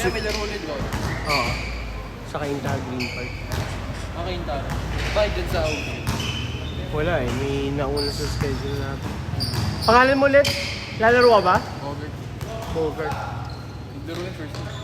Mamaya may laro ulit doon. Oo. Sa Kainta Green Park. Makainta. Bakit dyan sa OG? Wala eh, may nauna sa schedule natin. Pangalan mo ulit? Lalaro ka ba? Over. Over. Naglaro yung first time.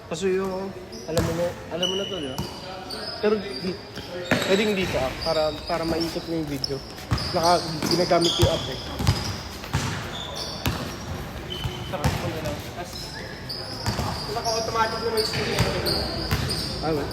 Pasuyo ako. Alam mo na to, di ba? Pero pwedeng dito ah, para maikot mo yung video. Ginagamit yung app eh. Sarap ko na lang. Naka-automatic na may screen. Ah, well.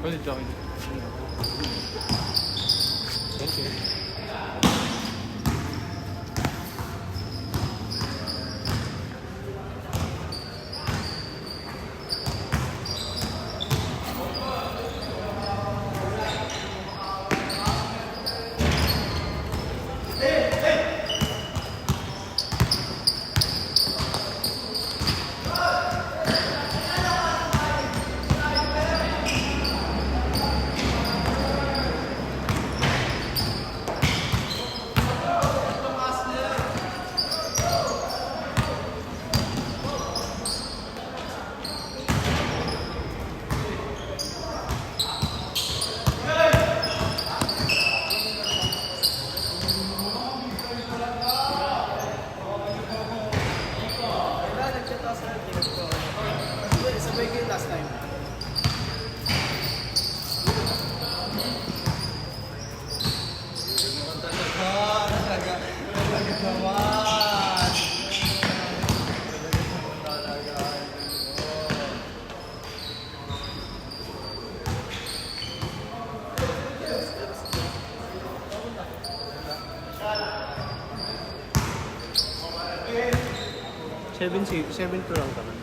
Pwede join. Thank you. 7-2 lang naman.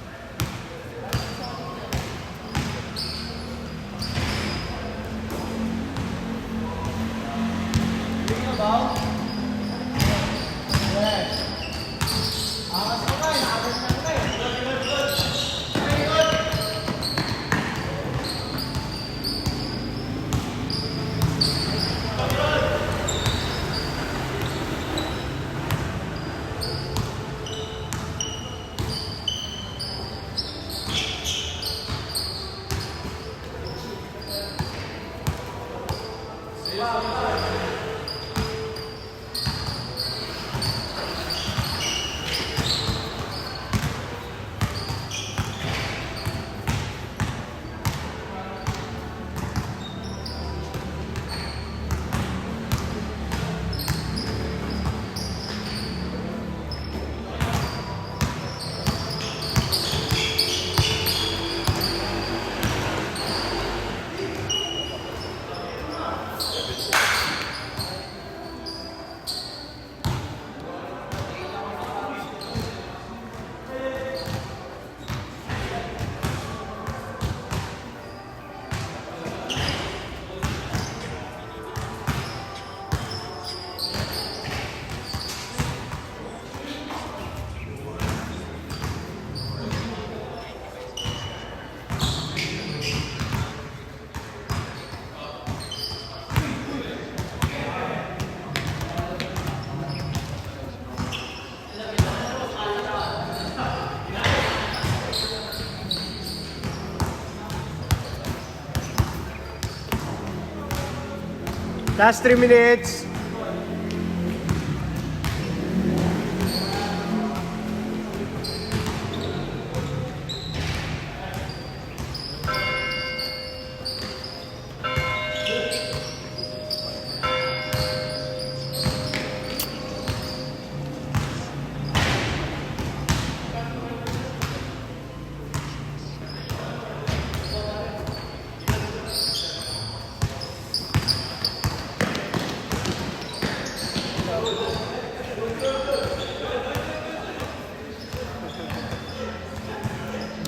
Last 3 minutes.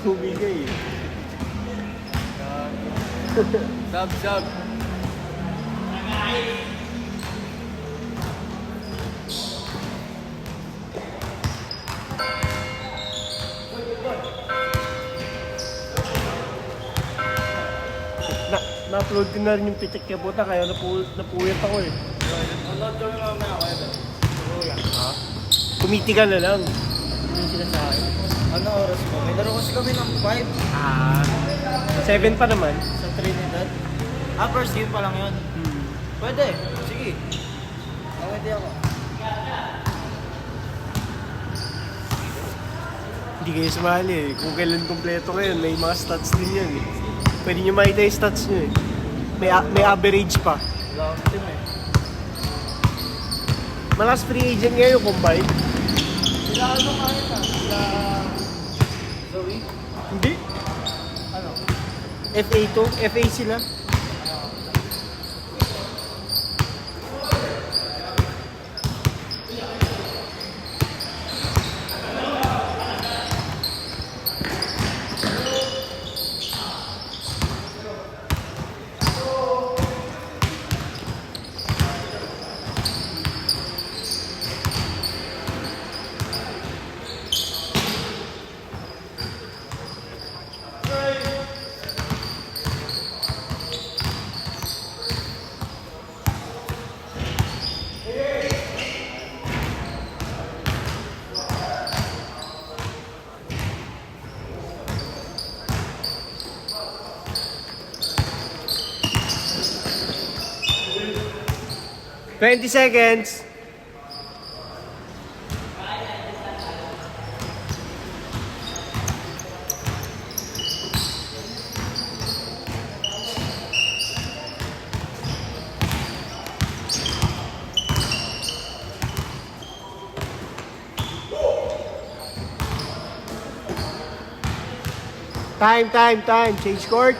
Bumigay eh. Sab. Na-upload ko na rin yung pitik niya puta, kaya napuyat ako eh. Upload ko yung mamaya kaya ba? Ha? Kumiti ka na lang. Ano sila sa akin? Ano oras mo? May laro kasi kami ng 5 Ah, 7 pa naman. sa Trinidad. First game pa lang yun. Pwede. Sige. Pwede ako. Hindi kayo sumali eh. Kung kailan kompleto kayo, may mga stats din yan eh. Pwede nyo makita yung stats nyo eh. May average pa. Wala akong team eh. Malakas free agent ngayon combine. Sila ano kahit Sila... Zoe? Hindi. Ano? FA to. FA sila. Twenty seconds. Time. Change court.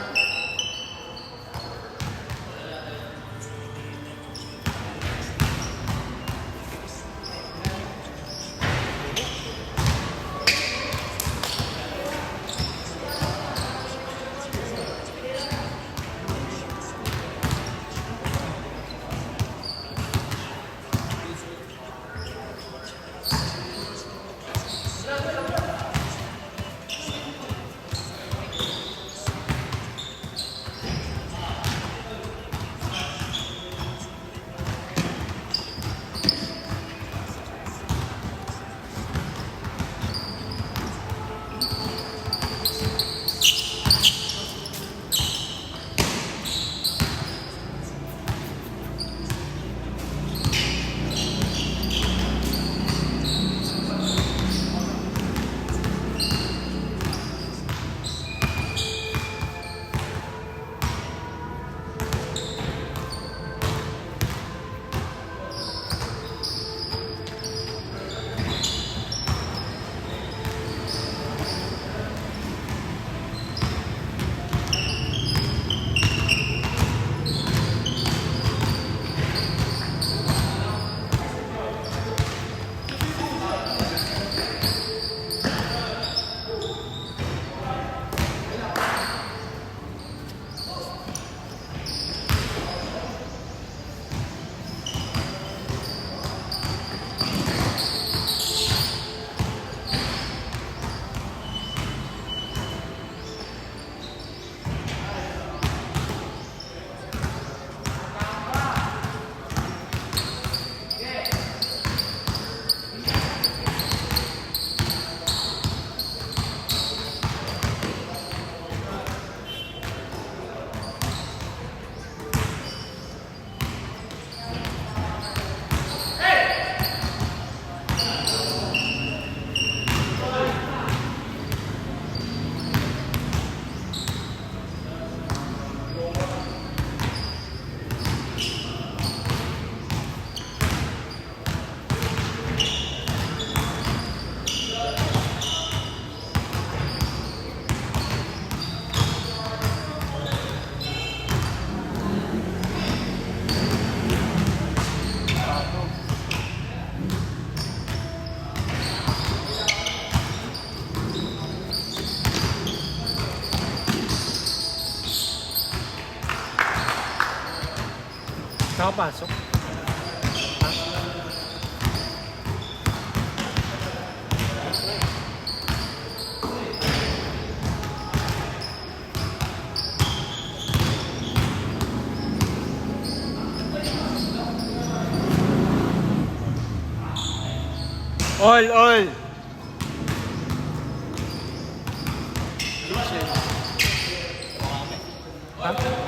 Nakapasok? Ha? All! Ha?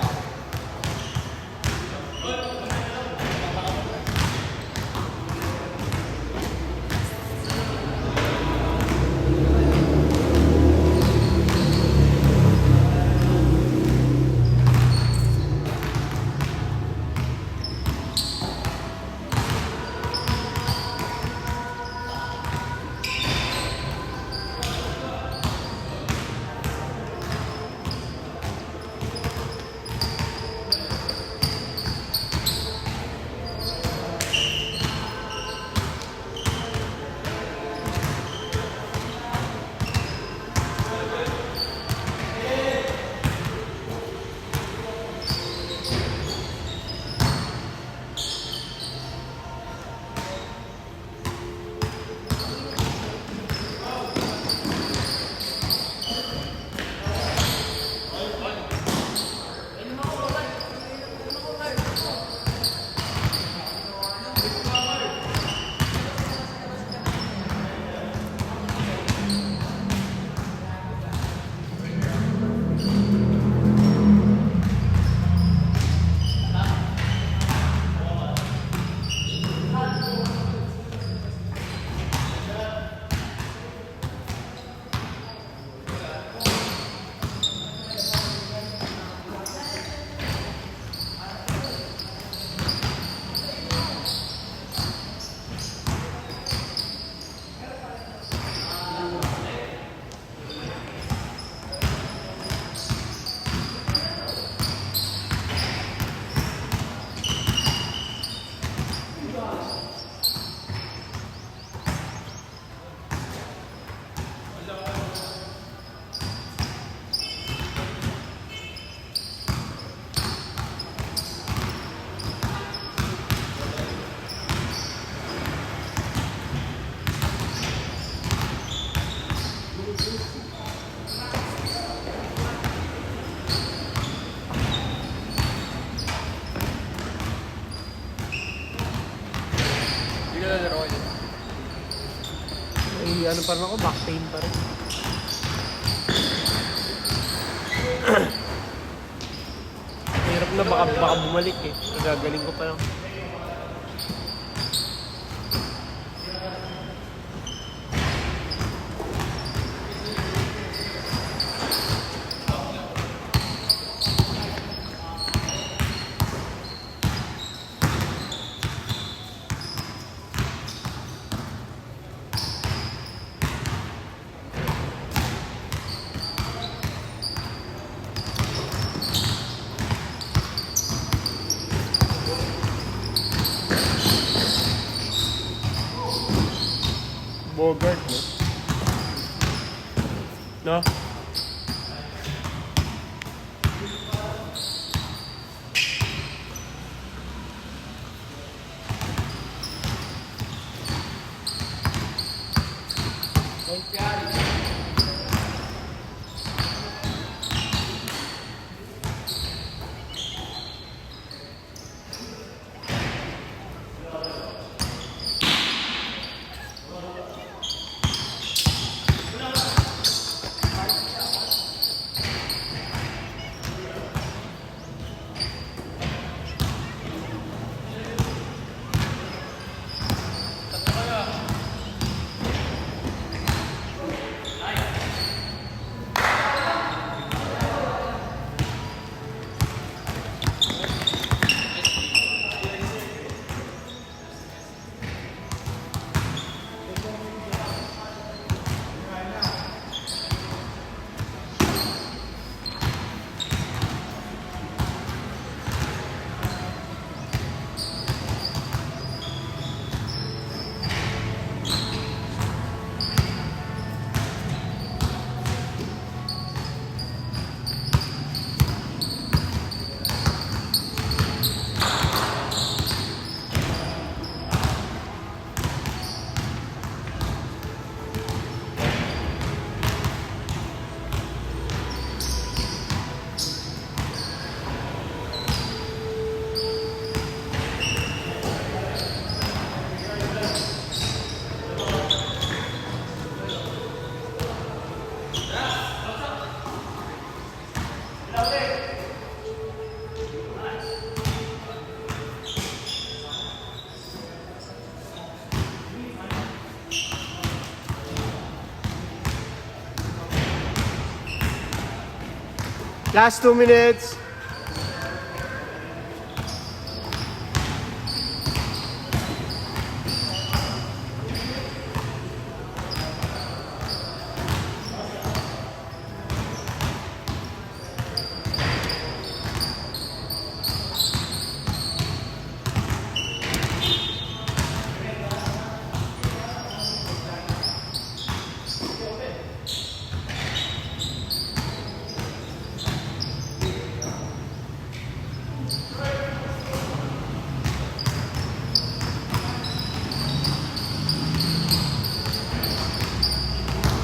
Ano pa rin ako, back pain pa rin. Hirap na, baka bumalik eh. Nagagaling ko pa lang. Bogart, no? No? Last 2 minutes.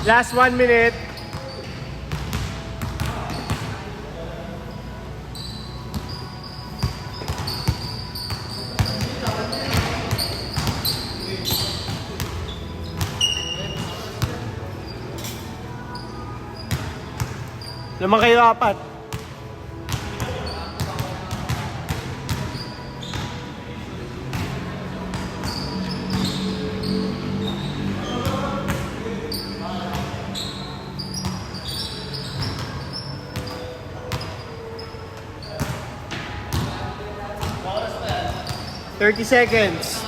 Last 1 minute. Naman kayo apat. Thirty seconds.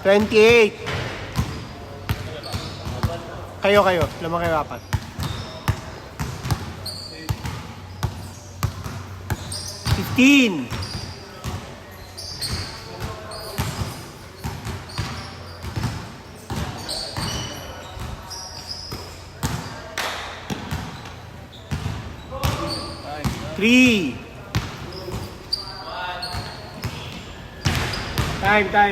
$28. Kayo. Lamang kayo apat. $15. $3. Time.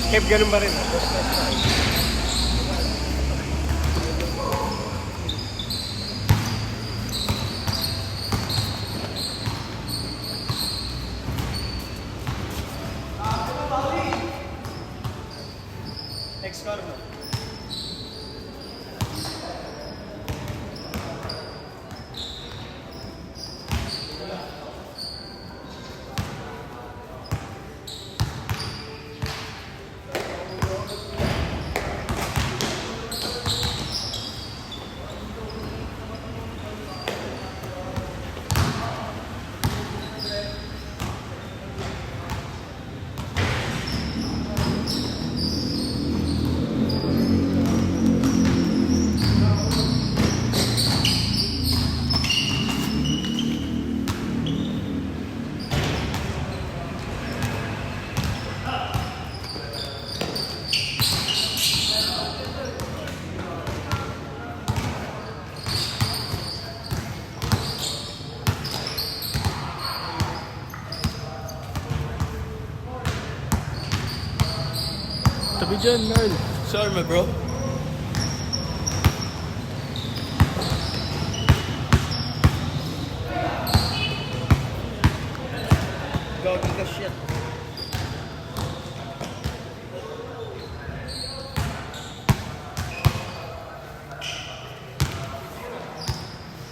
Kev, ganun ba rin? Next score mo. Tabi dyan, Merl. Sorry, my bro. Gagawin ka shit.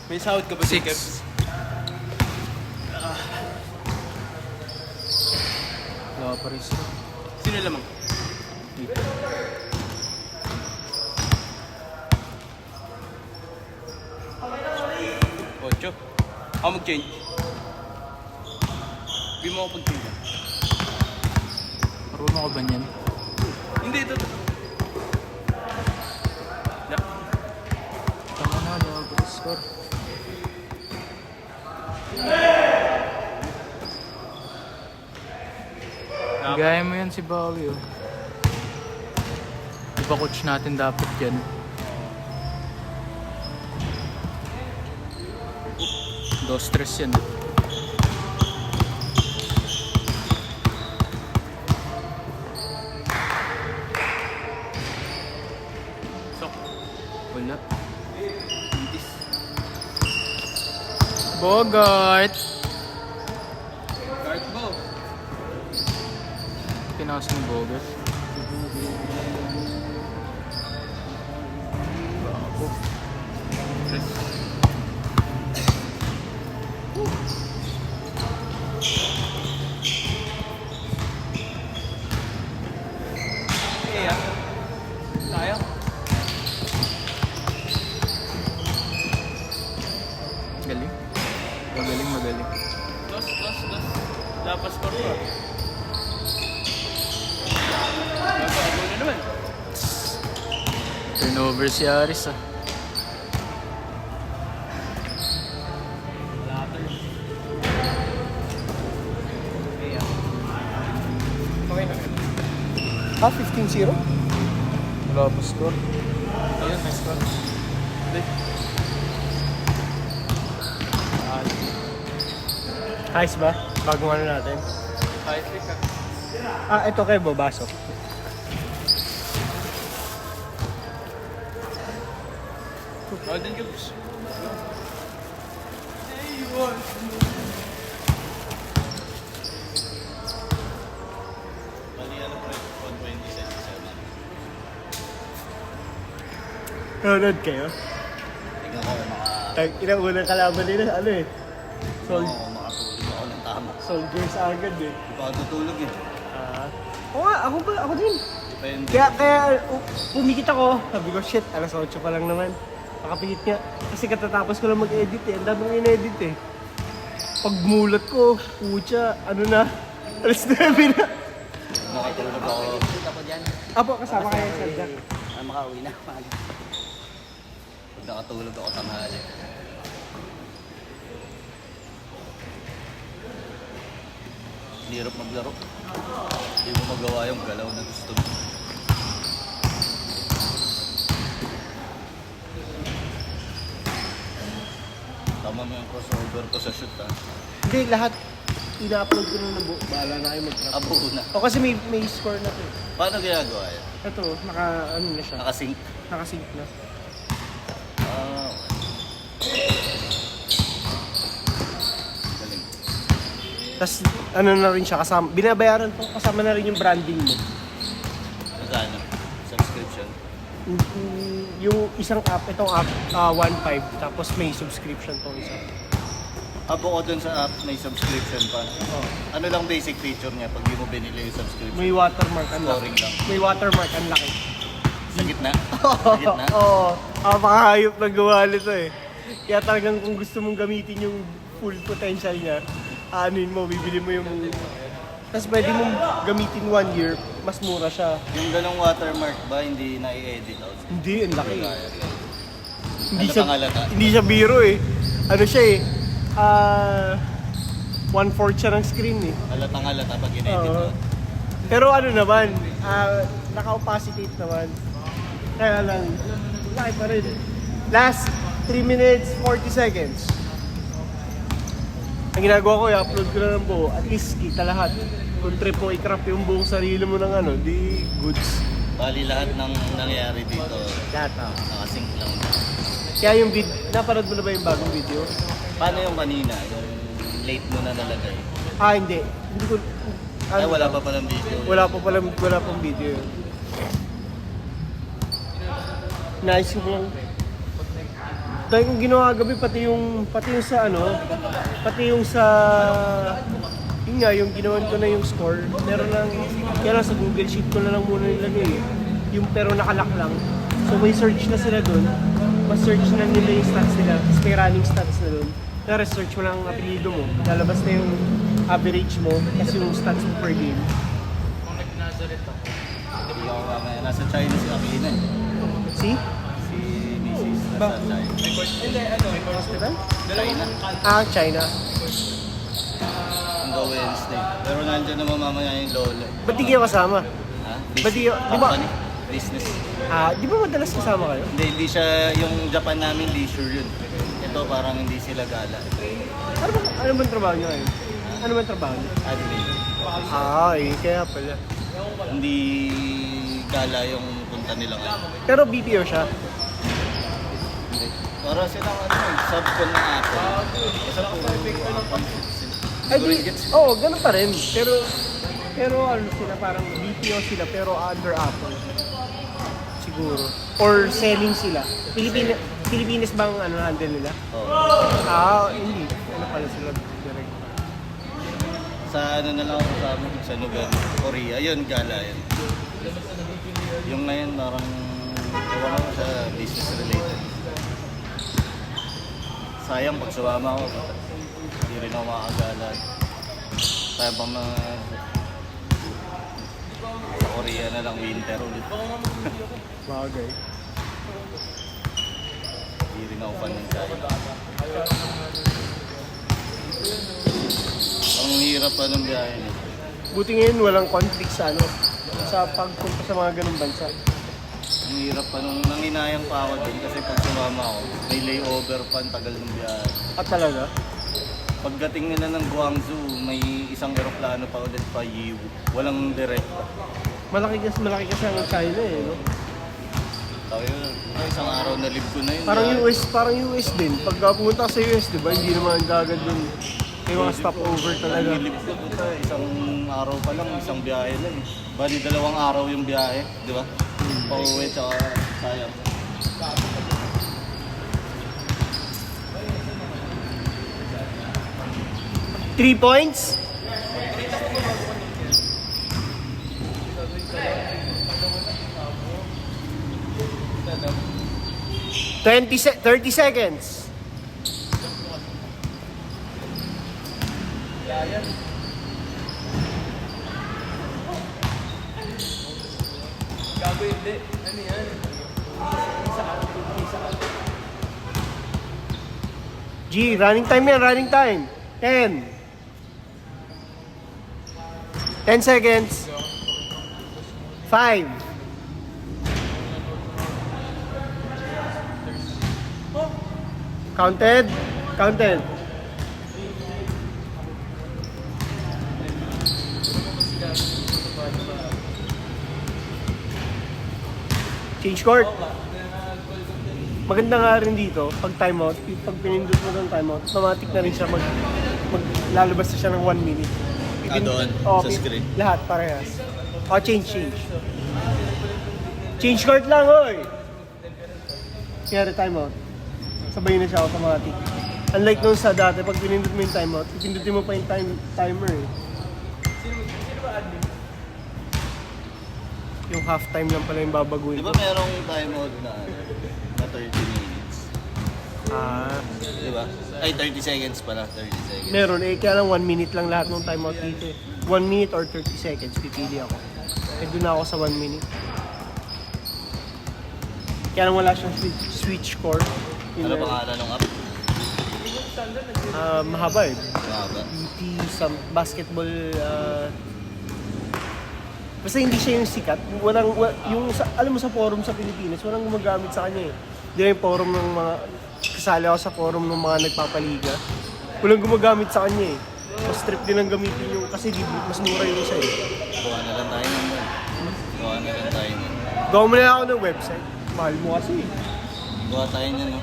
May sahod ka ba si Kev? Wala pa rin siya. Sino lamang? Ocho. Ako mag-change. Hindi mo ako pag-change. Marunong ka ba niyan? Hindi, ito. Tama na, wala pa rin score. Gaya mo yan si Bawi, oh. Di ba coach natin dapat yan? Do stress yan. Sok. Wala. Intis. Bogart! Pinakas ni Bogat. Bravo. Okay ah. Tayo. Galing. Magaling, magaling. Dos. Dapat score ko ah. Bago na naman. Turnover si Aris ah. Wala ka Okay ah. Okay na. 15-0? Wala pa score. Ayun, may score. Ayos ba? Bagong ano natin. High trick ah. Ito kayo, babaso. Golden Cubes. Nanonood kayo? Tingnan ko, Ilang unang kalaban nila, ano eh. makatulog ako ng tama. Soldiers agad eh. Di pa ako tutulog eh. Oo nga, ako din. Depende. Kaya pumikit ako. Sabi ko, shit, alas 8 pa lang naman. Nakapikit nga. Kasi katatapos ko lang mag-edit eh. Ang dami kong in-edit eh. Pagmulat ko, putya, ano na, alas 9 na. Makatulog ako. Ako dyan. Apo, kasama kayo sa Jack. Makauwi na. Pag nakatulog ako tanghali. Hirap maglaro. Hindi mo magawa yung galaw na gusto mo. Tama mo yung crossover ko sa shoot ha. Hindi, lahat ina-upload ko na buo. Bahala na kayo mag-trap. Abo na. O kasi may score na to eh. Paano ginagawa yan? Ito, ano na siya. Nakasync? Nakasync na. Ah. Galing. Tapos ano na rin siya, kasama, binabayaran po, kasama na rin yung branding mo. Magkano? Subscription? Yung isang app, itong app, 1.5, tapos may subscription tong isa. Abo ko dun sa app, may subscription pa. Oh. Ano lang basic feature niya pag di mo binili yung subscription? May watermark, ang laki. Scoring lang. May watermark, ang laki. Sa gitna? Sa gitna? Oo, makahayop na gawa nito eh. Kaya talagang kung gusto mong gamitin yung full potential niya, anuin mo, bibili mo yung... Tapos pwede mong gamitin 1 year, mas mura siya. Yung ganong watermark ba, hindi na i-edit out? Hindi, ang laki. Hindi Halatang halata. Hindi siya biro eh. Ano siya eh, 1/4 siya ng screen eh. Halatang halata pag in-edit Oo. out. Pero ano naman, naka-opacitate naman. Kaya lang, laki pa rin. Last 3 minutes, 40 seconds. Ang ginagawa ko, i-upload ko na ng buo. At least kita lahat. Kung trip mo, i-crop yung buong sarili mo ng ano, di goods. Bali lahat ng nangyari dito, Lahat ah. nakasync lang. Kaya yung video, napanood mo na ba yung bagong video? Paano yung kanina? Yung late mo na nalagay? Hindi. Hindi ko... Ay, wala pa palang video. Wala pang video yun. Nice ko lang. Dahil kong ginawa gabi, pati yung sa ano, pati yung sa... Yun nga, yung ginawan ko na yung score. Meron lang, kaya lang sa Google Sheet ko na lang muna nilagay eh. Yung pero nakalock lang. So may search na sila dun. Mas-search na nila yung stats nila. Tapos may running stats na dun. Kaya search mo lang ang apelido mo. Lalabas na yung average mo. Kasi yung stats mo per game. Hindi ako mamaya. Nasa China si Aquina eh. See? Si Mrs. Ba? Nasa China. Hospital? China. China. Hanggang Wednesday. Pero nandyan naman mamaya yung lolo. Ba't di kayo kasama? Ha? Ba't di ba? Company. Business. Di ba madalas kasama kayo? Hindi siya, yung Japan namin leisure yun. Ito parang hindi sila gala. Ano bang trabaho niyo ngayon? Ano bang trabaho niyo? Admin. Kaya pala. Hindi gala yung punta nila ngayon. Pero BPO siya. Para silang subcon ng Apple. Isa po Ganun pa rin. Pero ano sila parang CPO sila pero under Apple. Siguro. Or selling sila. Pilipinas bang ano handle nila? Oo. Hindi. Ano pala sila direct? Sa ano na lang ako sa lugar, Korea, yun, gala yun. Yung ngayon parang, ewan ko sa business related. Sayang pag sumama ako, hindi rin ako makakagala. Kaya pa sa Korea na lang winter ulit. Bagay. Hindi rin ako fan ng China. Ang hirap pa ng biyahe nito. Buti ngayon walang conflict sa ano, sa pagpunta sa mga ganung bansa. Ang hirap pa nung nanginayang pa ako din kasi pag sumama ako, may layover pa, ang tagal ng biyahe. At talaga? Pagdating nila ng Guangzhou, may isang eroplano pa ulit pa Yiwu. Walang direkta. Malaki kasi ang China eh, no? Sabi ko, isang araw na live ko na yun. Parang US din. Pag pumunta ka sa US, di ba, hindi naman gagad dun. May mga stopover talaga. Ang live ko puta, isang araw pa lang, isang biyahe lang. Bali, 2 araw yung biyahe, di ba? Pauwi, tsaka sayang. Three points? 30 seconds. Gago hindi. Ano yan? G, running time yan, running time. 10 seconds. 5. Counted. Change court. Maganda nga rin dito, pag timeout, pag pinindot mo ng timeout, automatic na rin siya lalabas na siya ng 1 minute. Doon, sa screen. Lahat, parehas. Change. Change court lang, hoy! Kaya timeout. Sabay na siya automatic. Unlike nung sa dati, pag pinindot mo yung timeout, pindutin mo pa yung timer eh. Yung half-time lang pala yung babaguhin. Di ba merong time out na 30 minutes? Di ba? Ay, 30 seconds pala, 30 seconds. Meron eh, kaya lang 1 minute lang lahat ng timeout dito eh. 1 minute or 30 seconds, pipili ako. Eh, doon ako sa 1 minute. Kaya lang wala siyang switch score. Ano pangalan ng app? Mahaba eh. Mahaba. PT, some basketball, basta hindi siya yung sikat. Alam mo sa forum sa Pilipinas, walang gumagamit sa kanya eh. Di ba yung forum ng mga, kasali ako sa forum ng mga nagpapaliga. Walang gumagamit sa kanya eh. Mas trip din ang gamitin yung, kasi mas mura yung isa eh. Gawa na lang tayo nun. Gawa mo na ako ng website. Mahal mo kasi eh. Gawa tayo niyan, no?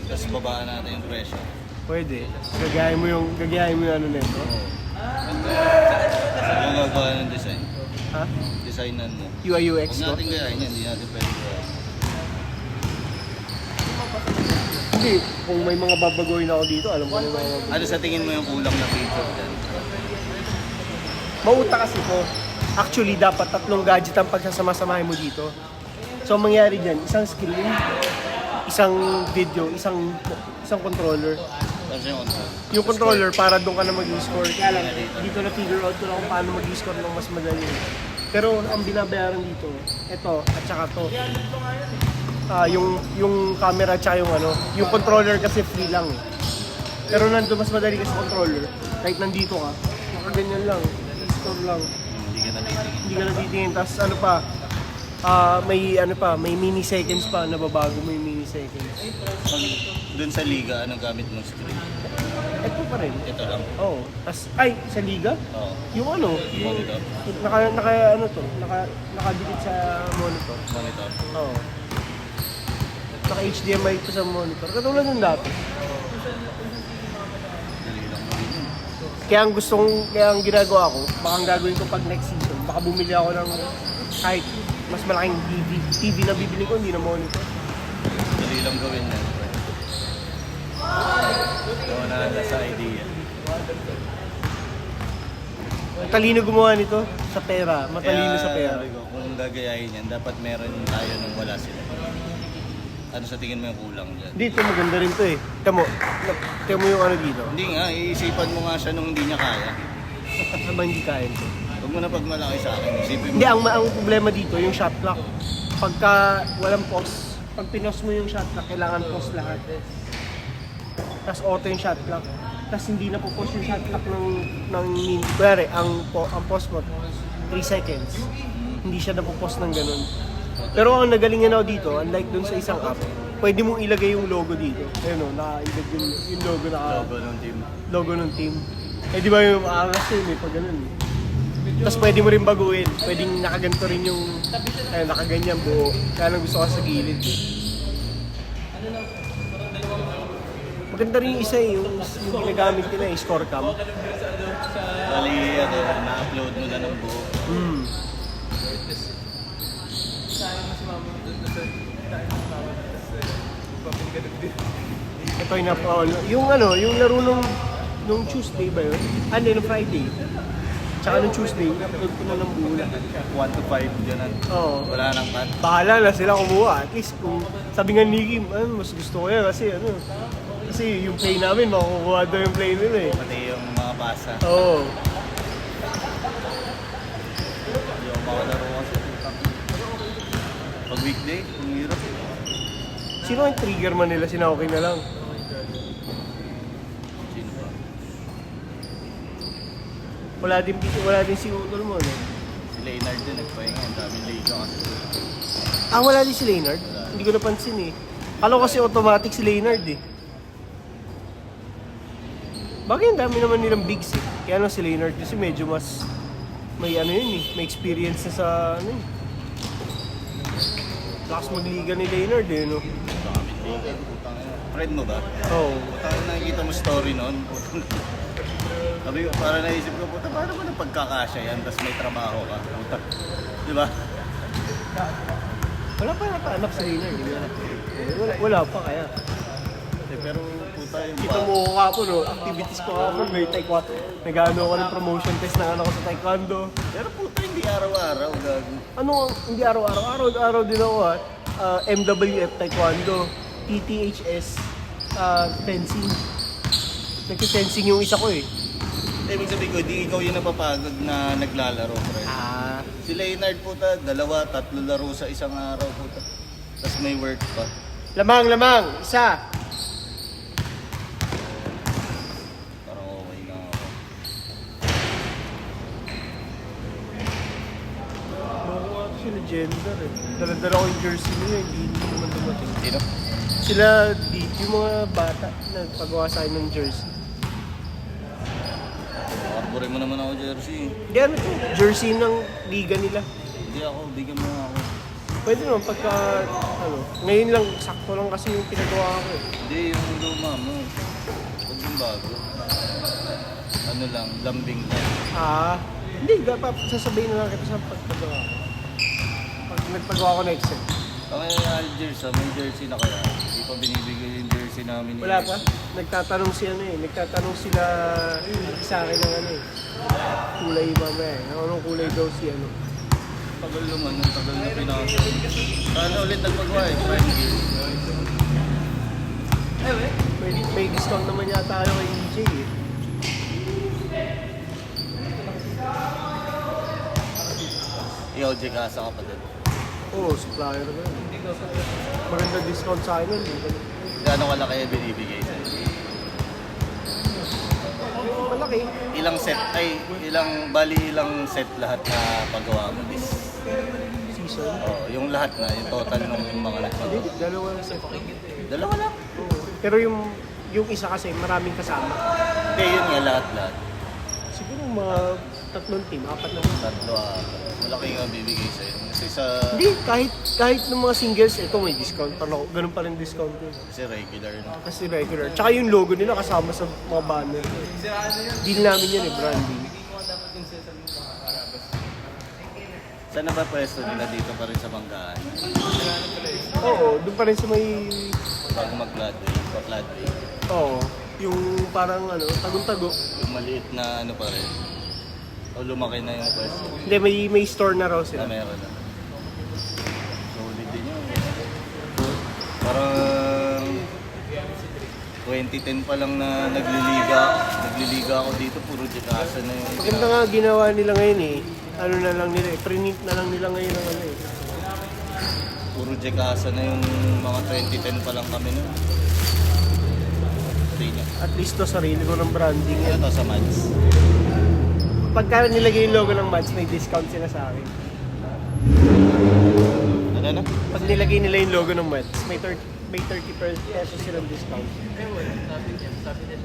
Tapos babaan natin yung presyo. Pwede. Gagayahin mo yung ano nito. Oo. Yung gagawa ng design. Ha? Designan mo. UI UX Huwag ko? natin gayahin yan, hindi natin pwede gayahin. Hindi. Kung may mga babaguhin ako dito, alam mo na yung mga babaguhin. Ano sa tingin mo yung kulang na feature dyan? Mauta kasi ko. Actually, dapat 3 gadget ang pagsasama-samahin mo dito. So, ang mangyari dyan, isang screen, isang video, isang controller. Tapos yung control. Yung controller, para doon ka na mag-score. Kaya lang, dito na figure out ko na kung paano mag-score ng mas madali. Pero ang binabayaran dito, ito at saka to. Yung camera at saka yung controller kasi free lang eh. Pero nandun mas madali kasi controller. Kahit nandito ka, nakaganyan lang, score lang. Hindi ka natitingin. Tapos may mini-seconds pa, nababago mo yung mini-seconds. Doon sa liga, anong gamit mong screen? Ito pa rin. Ito lang. Oo. Sa liga? Oo. Yung Monitor. nakadikit sa monitor. Monitor. Oo. Naka-HDMI ito sa monitor. Katulad ng dati. Dali lang mo din yun. Kaya ang ginagawa ko, baka ang gagawin ko pag next season, baka bumili ako ng kahit mas malaking TV na bibili ko, hindi na monitor. Dali lang gawin yan. Gawa na lang sa idea. Talino gumawa nito sa pera, matalino sa pera. Sabi ko, kung gagayahin yan, dapat meron tayo nung wala sila. Ano sa tingin mo yung kulang dyan? Dito maganda rin to eh. Tamo yung ano dito. Hindi nga, iisipan mo nga siya nung hindi niya kaya. Ano ba hindi kaya ito? Huwag mo na pagmalaki sa akin, isipin mo. Hindi, ang problema dito, yung shot clock. Pagka walang pause, pag pinos mo yung shot clock, kailangan pause lahat. Tapos auto yung shot clock. Tapos hindi na po pause yung shot clock ng kuwari, ang pause mo, 3 seconds. Hindi siya na po pause ng ganun. Pero ang nagalingan ako dito, unlike dun sa isang app, pwede mong ilagay yung logo dito. Ayun o, naka-embed yung logo Logo ng team. logo ng team. Eh di ba yung aangas yun eh, pag ganun. Tapos pwede mo rin baguhin. Pwedeng nakaganto rin yung, nakaganyan buo. Kaya lang gusto ko sa gilid. Maganda rin yung isa eh, yung ginagamit nila yung score cam. Bali, na-upload mo na ng buo. Ito yung yung yung laro nung Tuesday ba yun? Hindi, nung Friday. Tsaka nung Tuesday, upload ko na ng buo lahat. 1 to 5, ganun. Oo. Wala nang cut. Bahala na sila kumuha. At least kung sabi nga ni Kim, mas gusto ko yan kasi yung play namin, makukuha daw yung play nila eh. Pati yung mga basa. Oo. Hindi ako makalaro kasi. Pag weekday, kung hirap. Sino ang trigger man nila? Sinawkin na lang. Sino ba? Wala din si Utol mo, no? Si Leonard din, nagpahinga. Ang daming liga kasi. Wala din si Leonard? Hindi ko napansin eh. Kala ko kasi automatic si Leonard eh. Bakit ang dami naman nilang bigs eh? Kaya lang si Leonard kasi medyo mas may yun eh, may experience na sa eh. Lakas magliga ni Leonard eh, no? Daming liga. Putang ina. Friend mo ba? Oo. Putang ina, nakikita mo story noon. Sabi ko, para naisip ko, puta, paano mo na pagkakasya yan, tapos may trabaho ka? Puta. Di ba? Wala pa nakaanap si Leonard, di ba? Wala pa kaya. Pero puta yung Kita mo ko kapon, no? Activities ko kapon, may taekwondo. Nag-ano ako ng promotion test na ano ko sa taekwondo. Pero puta, hindi araw-araw, gago. Hindi araw-araw. Araw-araw din ako MWF taekwondo, TTHS, fencing. Nag-fencing yung isa ko eh. Ibig sabihin ko, di ikaw yung napapagod na naglalaro, pre. Si Leonard puta, 2, 3 laro sa isang araw puta. Tapos may work pa. Lamang, isa. Parang okay na ako. Nakuha ko sila gender eh. Dala-dala ko yung jersey nila, hindi naman dumating. Sino? Sila dito, yung mga bata na pagawa sa akin ng jersey. Makarbore mo naman ako jersey. Hindi jersey ng liga nila. Hindi ako, bigyan mo ako. Pwede naman pagka, ngayon lang, sakto lang kasi yung pinagawa ko eh. Hindi, yung luma mo. Huwag yung bago. Ano lang, lambing lang. Hindi, dapat sasabihin na lang kita sa pagpagawa ko. Pag nagpagawa ko next time. Ang Algiers, may jersey na kaya. Hindi pa binibigay yung jersey namin. Wala pa. Nagtatanong Nagtatanong sila sa akin ng kulay mamaya eh. Anong kulay daw si Tagal naman, ang tagal na pinasa. Saan ulit nagpagawa eh? Prime Gear. May discount naman yata tayo kay EJ eh. Ikaw, Jekasa ka pa din. Oo, supplier na yun. Maganda discount sa akin yun. Gaano ka kaya binibigay sa'yo? Malaki. Ilang set lahat na paggawa mo this Season. Oh, yung lahat na, yung total ng mga Hindi, nagpagawa. dalawa lang set. Dalawa lang. Oo. Pero yung isa kasi maraming kasama. Hindi, yun nga lahat. Siguro mga 3 team, 4 na. 3, malaki nga bibigay sa'yo. Kasi Hindi, kahit ng mga singles, ito may discount pa lang. Ganun pa rin discount yun. kasi regular na. Kasi regular. Tsaka yung logo nila kasama sa mga banner. Deal namin yun branding. Saan na ba pwesto nila dito pa rin sa Banggaan? Oo, doon pa rin sa may... Bago mag-Gladway, pa-Gladway. Oo, yung parang ano, tagong-tago. Yung maliit na ano pa rin. O lumaki na yung pwesto. Hindi, may store na raw Na sila. meron na. Solid din yun. Parang 2010 pa lang na nagliliga ako dito, puro Jekasa na yung Maganda nga ginawa nila ngayon eh. Ano na lang nila eh, print na lang nila ngayon ang ano eh. puro Jekasa na yung mga 2010 pa lang kami nun. Tingnan. At least to sarili ko ng branding yan. Ano to sa Mads? Pagka nilagay yung logo ng Mads, may discount sila sa akin. Ano na? Pag nilagay nila yung logo ng Mads, may 30 pesos silang discount.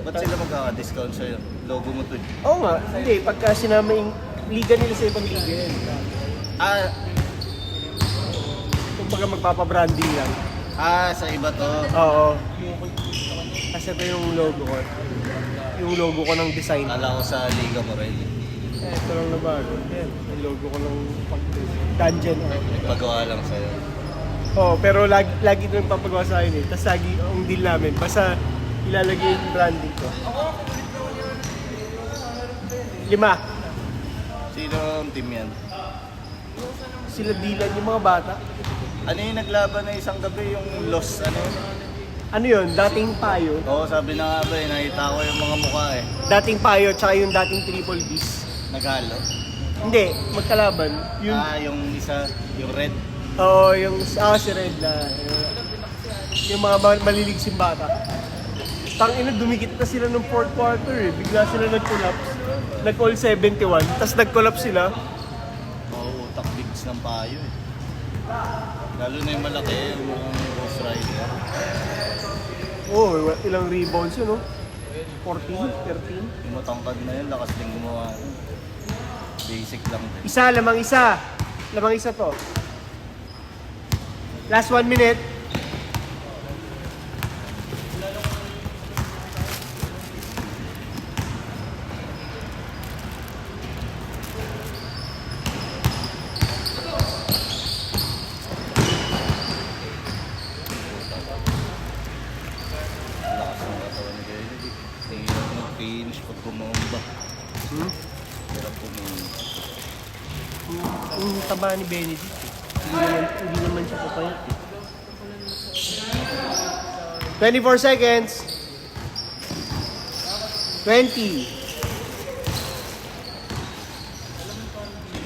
Ba't sila magkaka-discount sa'yo? Logo mo to eh. Oo nga, hindi. Pagka sinama yung liga nila sa ibang liga yan. Ah, Kung baga magpapabranding lang. sa iba to. Oo. Kasi ito yung logo ko. Yung logo ko ng design. Kala ko sa Liga Morel. Ito lang na bago. Yan, yung logo ko ng dungeon art. Nagpagawa lang sa'yo. Oo, pero lagi ito yung papagawa sa akin eh. Tapos lagi ang deal namin. Basta ilalagay yung branding ko. 5. Sino ang team yan? Sila Dylan, yung mga bata. Ano yung naglaban na isang gabi, yung Lost, ano? Ano yun? Dating Payo. Oo, sabi na nga ba eh, nakita ko yung mga mukha eh. Dating Payo, tsaka yung dating Triple Bs. Naghalo. Hindi, magkalaban. Yung, Yung isa, yung red. oo, yung si Red na. Yung mga maliligsing bata. Tangina, dumikit na sila ng 4th quarter eh. Bigla sila nag-collapse. Nag-all 71, tapos nag-collapse sila. Oo, utak bigs ng payo eh. Lalo na yung malaki, yung mga Ghost Rider. Oh, ilang rebounds yun, no? 14, 13. Yung matangkad na yun, lakas din gumawa. Basic lang din. Isa, lamang isa. Lamang isa to. Last 1 minute. Lakas ng katawan ni Gaya. Hirap mag-finish pag bumomba. Hirap puminis. Yung taba ni Benedict. Eh. Hindi naman siya papayat. Eh. 24 seconds. 20.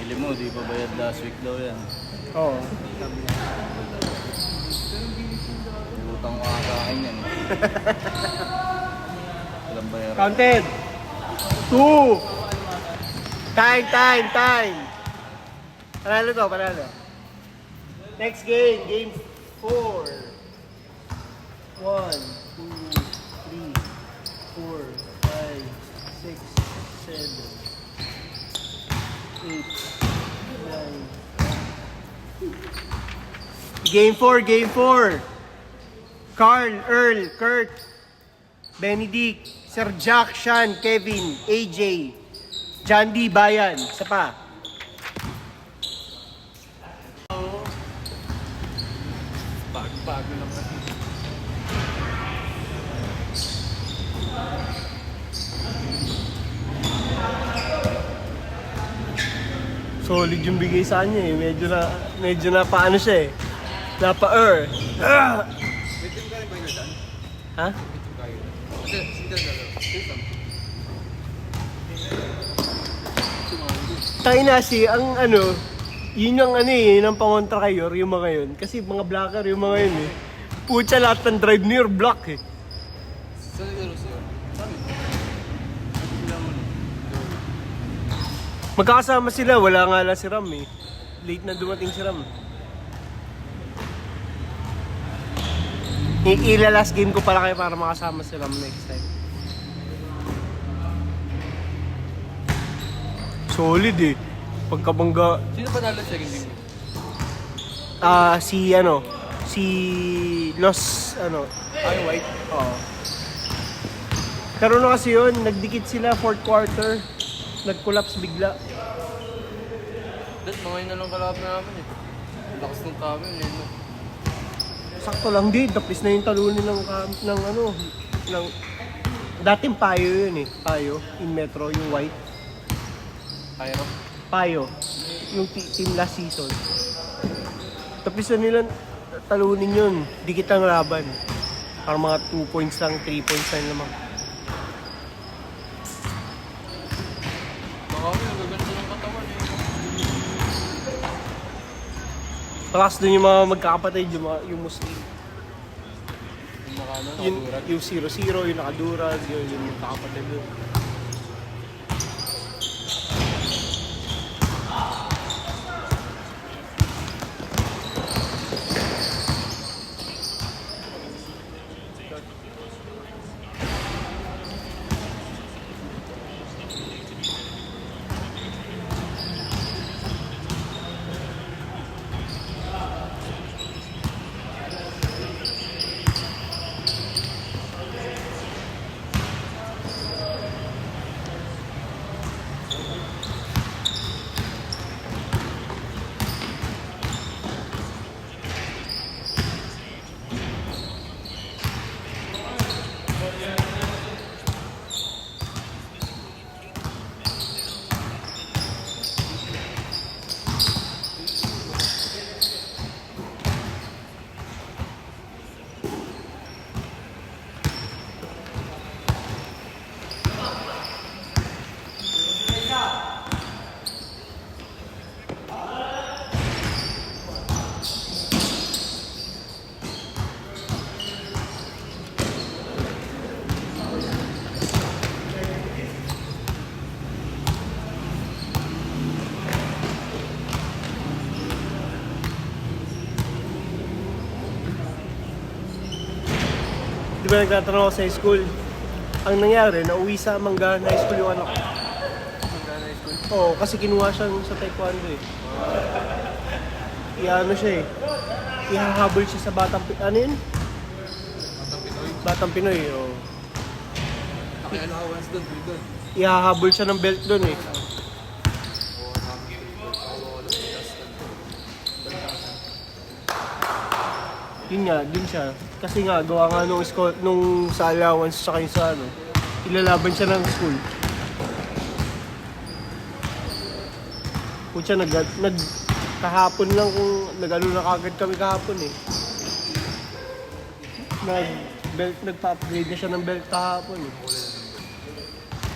Hili mo, di pa bayad last week daw yan. Oo. Utang ko kakain yan. Walang bayaran. Counted. 2. Time. Panalo to, panalo. Next game, game 4. 1, 2, 3, 4, 5, 6, 7, 8, 9, 10. Game 4. Carl, Earl, Kurt, Benedict, Sir Jack, Sean, Kevin, AJ, John D, Bayan. Isa pa. Bago lang kasi. Solid yung bigay sa kanya eh. Medyo na paano siya eh. Napa-er. Ah! May team ka rin ba yun na dyan? Ha? May team kayo. Kasi, sige na Tayo na si, ang ano, yun yung ano eh, yun ang pangontra kayo, yung mga yun. Kasi mga blacker yung mga yun eh. Pucha, lahat ng drive near block eh. Saan nagkaroon siya? Sabi. Magkakasama sila, wala nga lang si Ram eh. Late na dumating si Ram. Ila-last game ko pala kayo para makasama si Ram next time. Solid eh. Pagkabangga, Sino ba nalo sa second game? si Los, Ay, White. Oo. Pero ano kasi yun, nagdikit sila 4th quarter. Nag-collapse bigla. Dahil mga yun na lang kalahap namin eh. Lakas ng kami, yun. Sakto lang din, tapos na yung talunin ng ano, ng dating payo yun eh, payo, in Metro, yung white. Pyro. Payo, yung team last season. Tapos na nila talunin yun, dikit ang laban. Parang mga 2 points lang, 3 points lang naman. Baka kami nagaganda ng katawan eh. Tapos dun yung mga magkakapatid, yung Muslim. Yung nakano, Yung, nakadurag. yung 0-0, yung nakadurag, yung magkakapatid yun. Di ba nagtatanong ako sa school? Ang nangyari, nauwi sa Manggahan High School yung anak ko. Magkano high school? Oo, kasi kinuha siya sa taekwondo eh. Iano siya eh. Ihahabol siya sa ano yun? Matang Pinoy. Batang Pinoy, oo. Taki allowance doon, free doon. Ihahabol siya ng belt doon eh. Oo, namin. Wala bigas doon. Yun nga, din siya. Kasi nga, gawa nga nung sa allowance tsaka yung sa ano, ilalaban siya ng school. Kung siya kahapon lang kung nag-ano na kagad kami kahapon eh. Nagpa-upgrade na siya ng belt kahapon eh.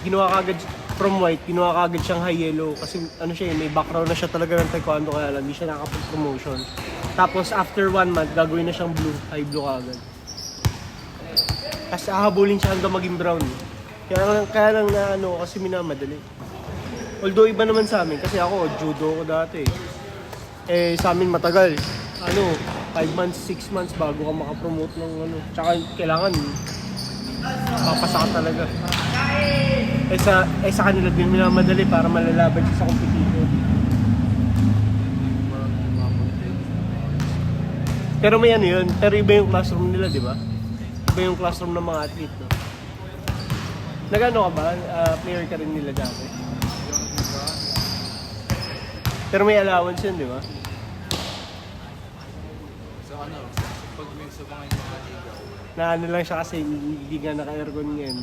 Ginawa kagad from white, ginawa kagad siyang high yellow kasi ano siya eh, may background na siya talaga ng taekwondo kaya lang hindi siya nakapag-promotion. Tapos after 1 month, gagawin na siyang blue, high blue kagad. Kasi ahabulin siya hanggang maging brown. Kaya lang na ano, kasi minamadali. Although iba naman sa amin, kasi ako, judo ko dati. Eh, sa amin matagal. Ano, 5 months, 6 months bago ka makapromote ng ano. Tsaka kailangan, papasa ka talaga. Sa kanila din minamadali para malalaban siya sa competition. Pero may ano yun, pero iba yung classroom nila, di ba? Iba yung classroom ng mga athlete, no? Nag-ano ka ba? Player ka rin nila dati? Pero may allowance yun, di ba? So ano, pag may sa mga ligaw. Na ano lang siya kasi hindi nga naka-aircon ngayon.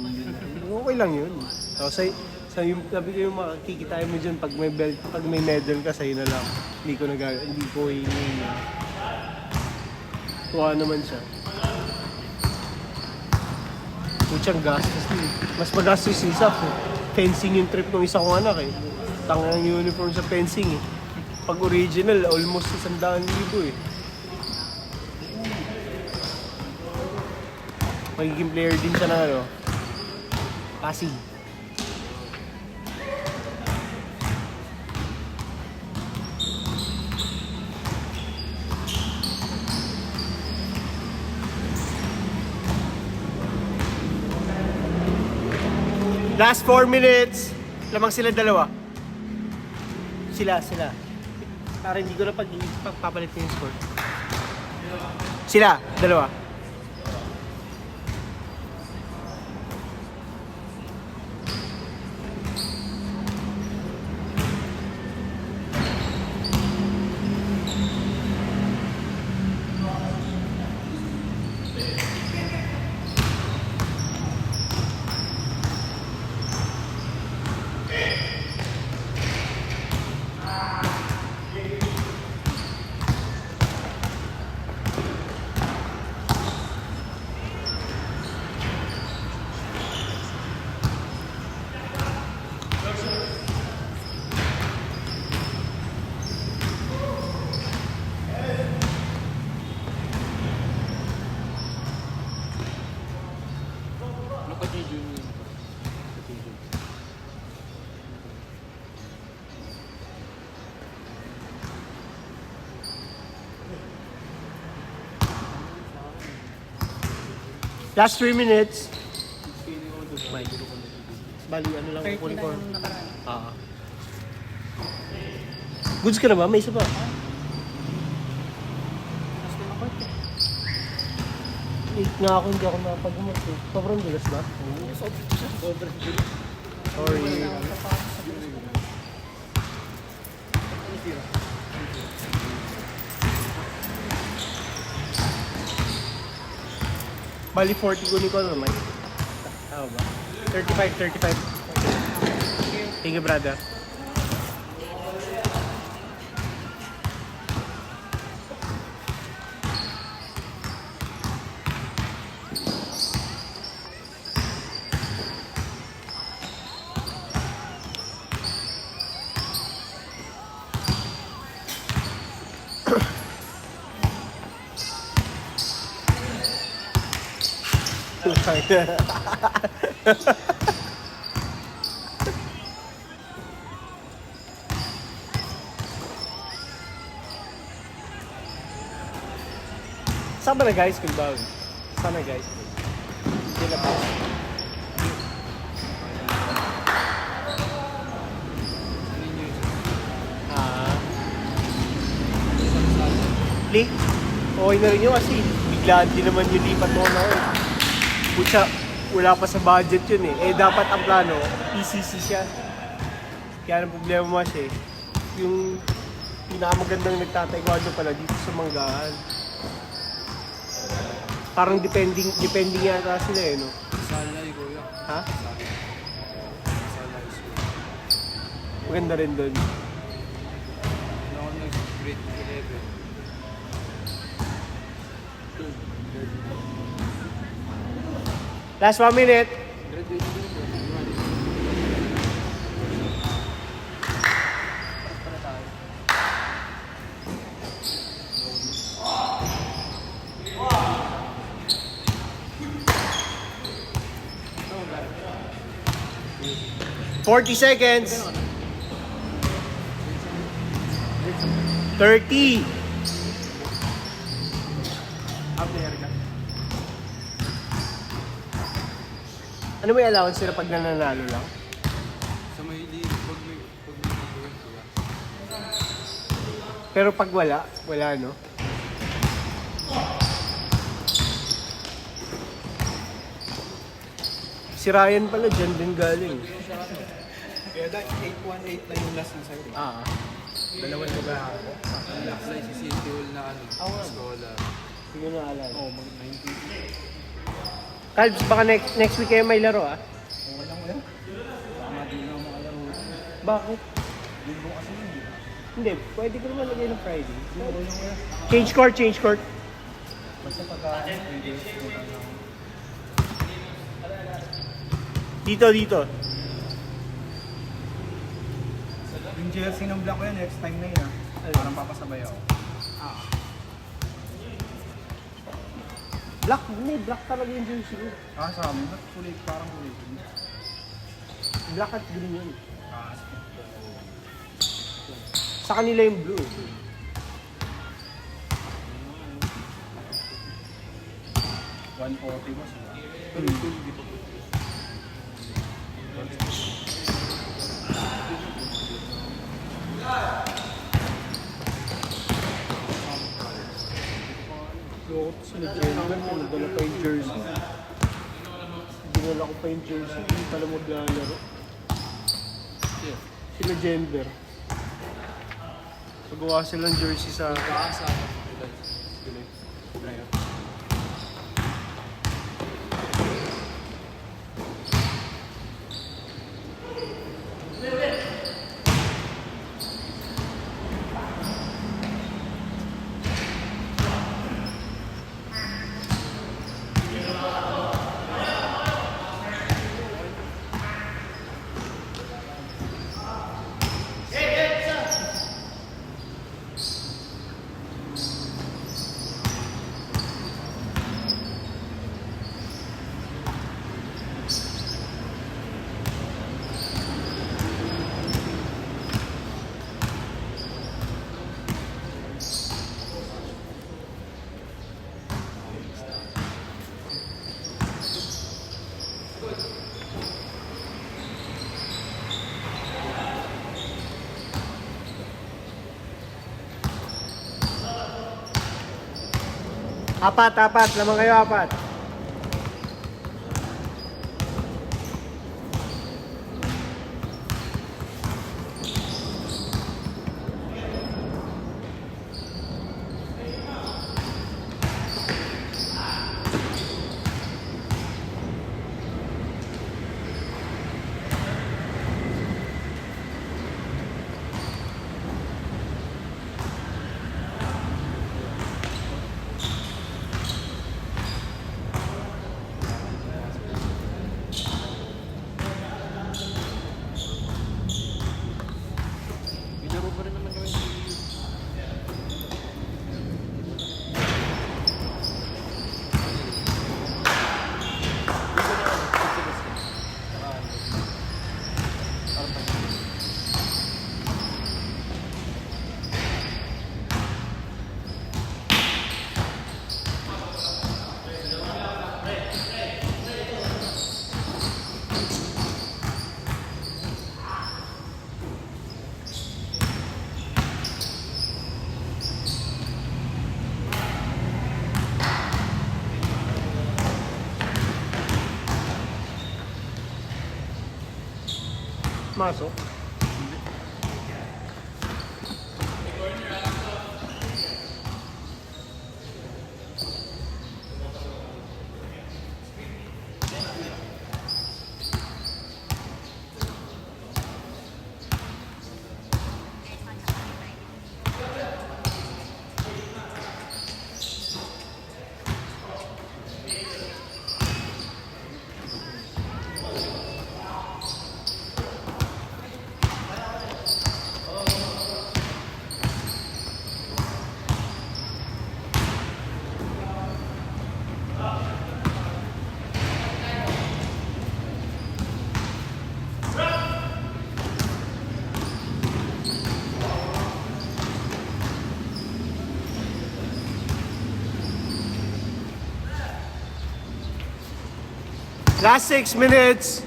Okay lang yun. So, yung sabi ko yung makikita mo dyan pag may belt, pag may medal ka, sa'yo na lang. Hindi ko hingin. Tuwa naman siya. Putsang gastos eh. Mas magastos yung isa eh. Fencing yung trip ng isa kong anak eh. Tangang uniform sa fencing eh. Pag original, almost 100,000 eh. Magiging player din siya na ano. Pasig. Last 4 minutes. Lamang sila dalawa. Sila. Para hindi ko na pagpapalit yung score. Sila, dalawa. Last 3 minutes. Mike. Bali, ano lang kukunin ko. Goods ka na ba? May isa pa. Late nga ako, hindi ako napag-umot eh. Sobrang dulas ba? Sobrang Sorry. Bali 40 kunin ko na, Mike. Tama ba? 35. Thank you, brother. Saan ba na guys? Kung ba? Saan na guys? Hindi na pa. Li? Okay na rin yun kasi biglaan din naman yung lipat mo na ako. Pucha, wala pa sa budget yun eh. Eh dapat ang plano, PCC siya. Kaya ang problema mo siya eh. Yung pinakamagandang nagtataekwondo pala dito sa Manggahan. Parang depending yata sila eh, no? Salay, kuya. Ha? Salay. Maganda rin doon. Ano ako nag-grade 11. Last 1 minute. Graduate din po. 40 seconds. 30. Ano may allowance sila pag nananalo lang? Sa may league, pag may kuya. Pero pag wala no? Si Ryan pala dyan din galing. Kaya dahil 818 na yung last na sa'yo. Dalawan ko ba ako? Apply si City Hall na ano, scholar. Hindi ko na alala. Oo, mag-19. Calbs, baka next week kayo may laro ah. Okay lang mo yan. Baka di na ako makalaro. Bakit? Linggo kasi yun. Hindi, pwede ko naman lagay ng Friday. Linggo lang mo yan. Change court. Basta pagka 3 days, punta na ako. Dito. Yung jersey ng black ko yan, next time na yun ah. Parang papasabay ako. Black, hindi, black talaga yung jersey ko. Sa amin, ba't kulay, parang kulay. Black at green yun. Sige. Sa kanila yung blue. $140 boss. Loko sila Jennifer, pinadala pa yung jersey. Dinala ko pa yung jersey, hindi pala maglalaro. Sila Jennifer. Pagawa silang jersey sa... Kaasa. Apat. Lamang kayo, apat. Bigaro pa rin naman kami. Masok. Last 6 minutes.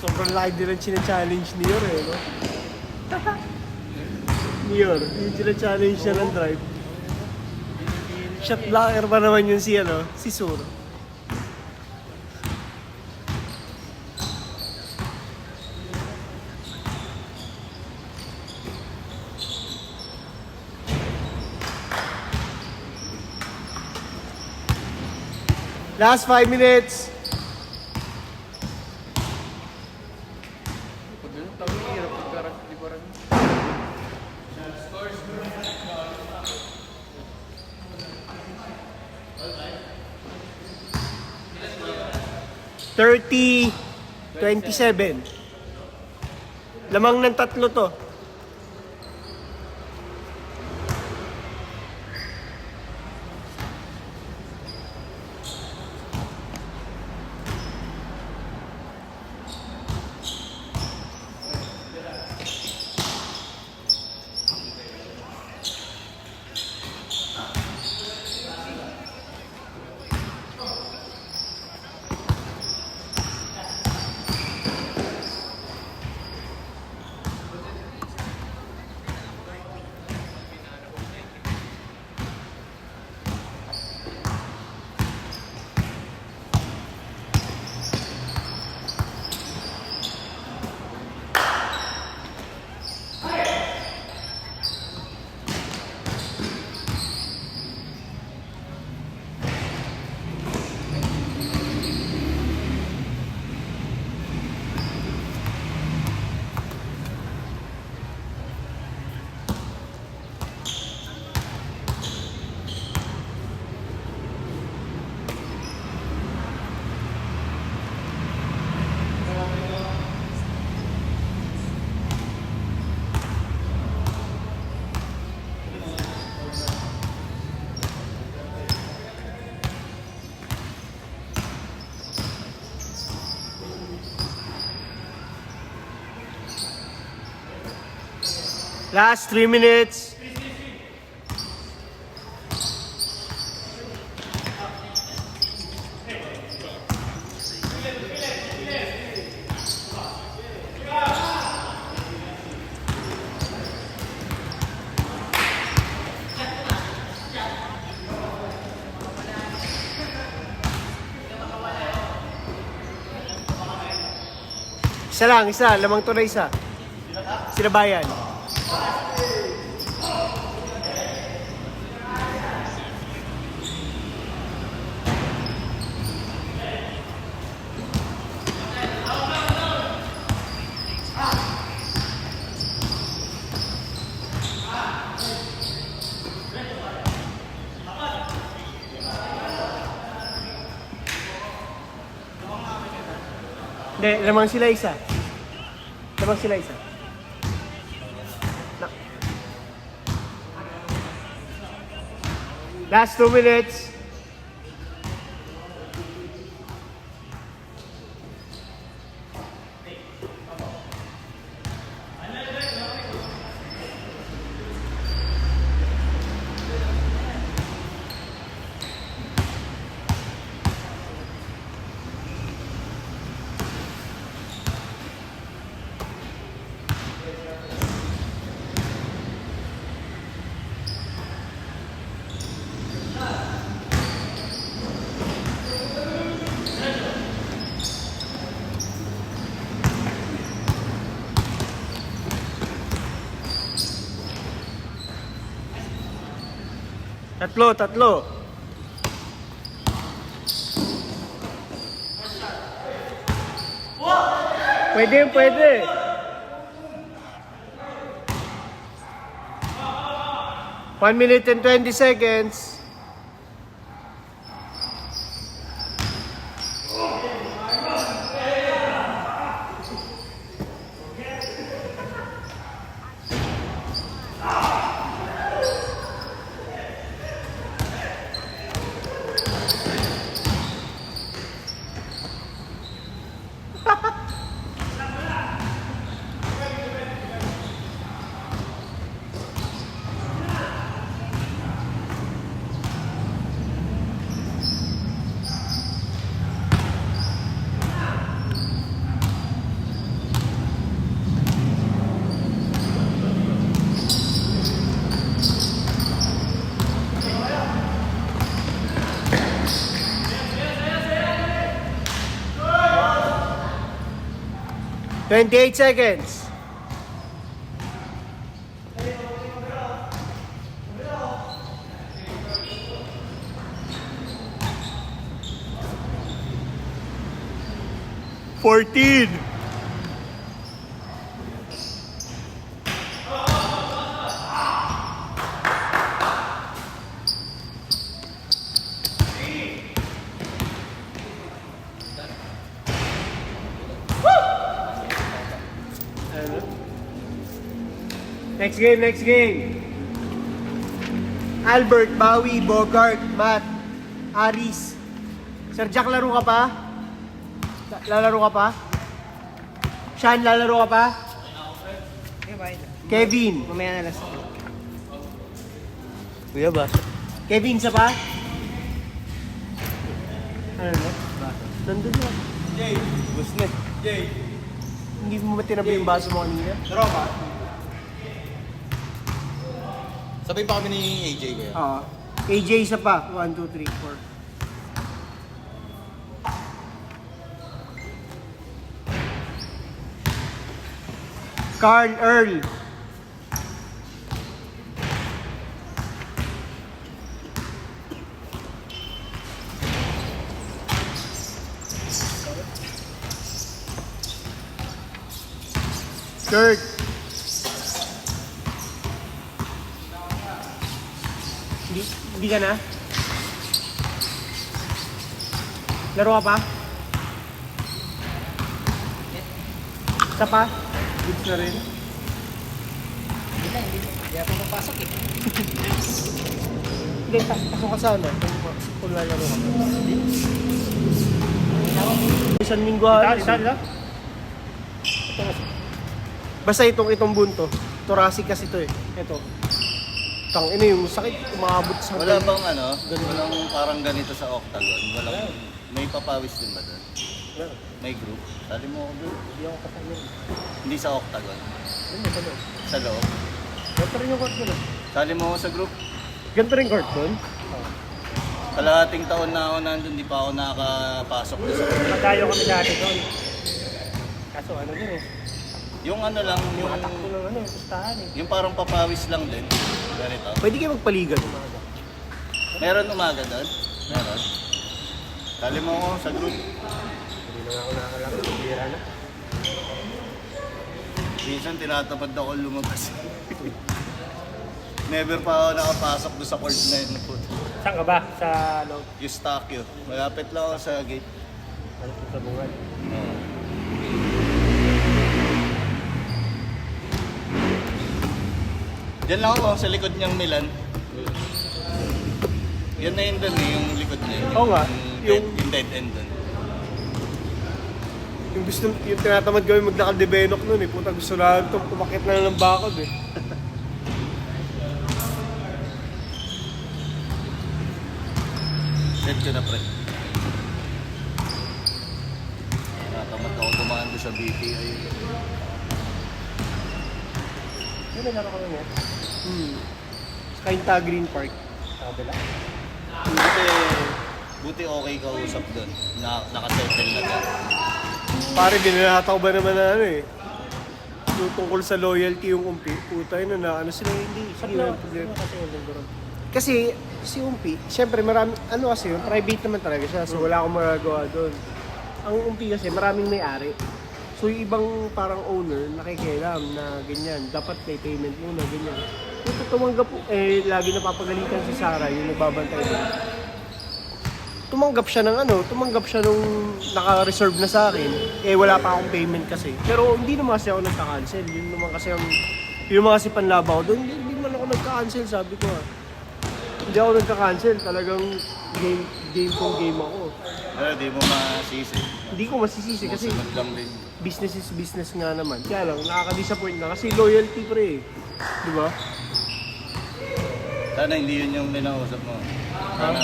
Sobrang laki din ang challenge ni Yor eh, no? Ni Yor, yung challenge niya ng drive. Shot blocker pa naman yun si, si Sur. Last 5 minutes. Pag ganun, tawag hirap pagkaran. Di ba rin? $30, 27. Lamang ng tatlo to. Last 3 minutes. Isa lang, isa. Lamang to na isa. Sinabayan. Hindi, lamang sila isa. Lamang sila isa. Na. Last 2 minutes. Tatlo. Pwede. 1 minute and 20 seconds. Twenty-eight seconds. Fourteen. Next game. Albert, Bowie, Bogart, Matt, Aris. Sir Jack, laro ka pa? Lalaro ka pa? Sean, lalaro ka pa? Kevin. Mamaya na last. Kuya ba? Kevin, isa pa? Ano na? Nandun na. Jay. Gusto na. Jay. Hindi mo ba tinabi yung baso mo kanina? Laro ka? Sabay pa kami ni AJ kaya. Oo. AJ isa pa. 1, 2, 3, 4. Carl Earl. Kurt. Hindi ka na? Laro ka pa? Isa pa? Goods na rin. Hindi ako papasok eh. Hindi, pasok ka sana. Kung lalaro ka. Isang linggo. Dito. Basta itong bunto. thoracic kasi to eh. Ito. Tangina yung sakit, umabot sa... Wala bang ano, walang parang ganito sa octagon? Walang, may papawis din ba doon? May group? Sali mo ako doon? Hindi ako katayin. Hindi sa octagon? Ano ba doon? Sa loob? Ganito rin yung court doon ah. Sali mo ako sa group? Ganito rin court doon? Kalahating taon na ako nandun, di pa ako nakapasok doon sa group. Matayo kami dati doon. Kaso ano din eh. Yung ano lang, yung, Matakbo ng ano, pustahan eh. yung parang papawis lang din. Ganito. Pwede kayo magpaligan. Meron umaga doon? Meron. Sali mo ako sa group. Hindi na ako nakakalaki. Bira na. Minsan tinatamad ako lumabas. Never pa ako nakapasok doon sa court na yun. Saan ka ba? Sa loob? Eustachio. Malapit lang ako sa gate. Ano sa bungan? Diyan lang ako sa likod niyang Milan. Yan na yun doon eh, yung likod niya. Oo nga, Yung dead end doon. Yung gusto, yung tinatamad kami magnakadebenok nun eh. Puta gusto na ito, pumakit na ng bakod eh. Set ko na pre. Natamad ako dumaan doon sa BPI. Yun na kami nga. Sa Kainta Green Park. Sa kabila. Buti okay ka usap doon. Nakasettle na doon. Pare, dinalata ko ba naman na ano eh. Yung tungkol sa loyalty yung umpi. Puta yun na ano sila hindi. Sige yung problema. Kasi si umpi, syempre marami, ano kasi yun, private naman talaga siya. So wala akong magagawa doon. Ang umpi kasi maraming may-ari. So yung ibang parang owner, nakikialam na ganyan. Dapat may payment muna, ganyan. Kung tumanggap, lagi napapagalitan si Sarah, yung nagbabantay doon. Tumanggap siya ng tumanggap siya nung naka-reserve na sa akin. Wala pa akong payment kasi. Pero hindi naman kasi ako nagka-cancel. Yun naman kasi panlaba ko doon. Hindi naman ako nagka-cancel, sabi ko Hindi ako nagka-cancel. Talagang game ako. Pero di mo masisi. Hindi ko masisisi kasi Sunod lang din. business is business nga naman. Kaya lang, nakaka-disappoint na kasi loyalty pre. Di ba? Sana hindi yun yung ninausap mo. Sana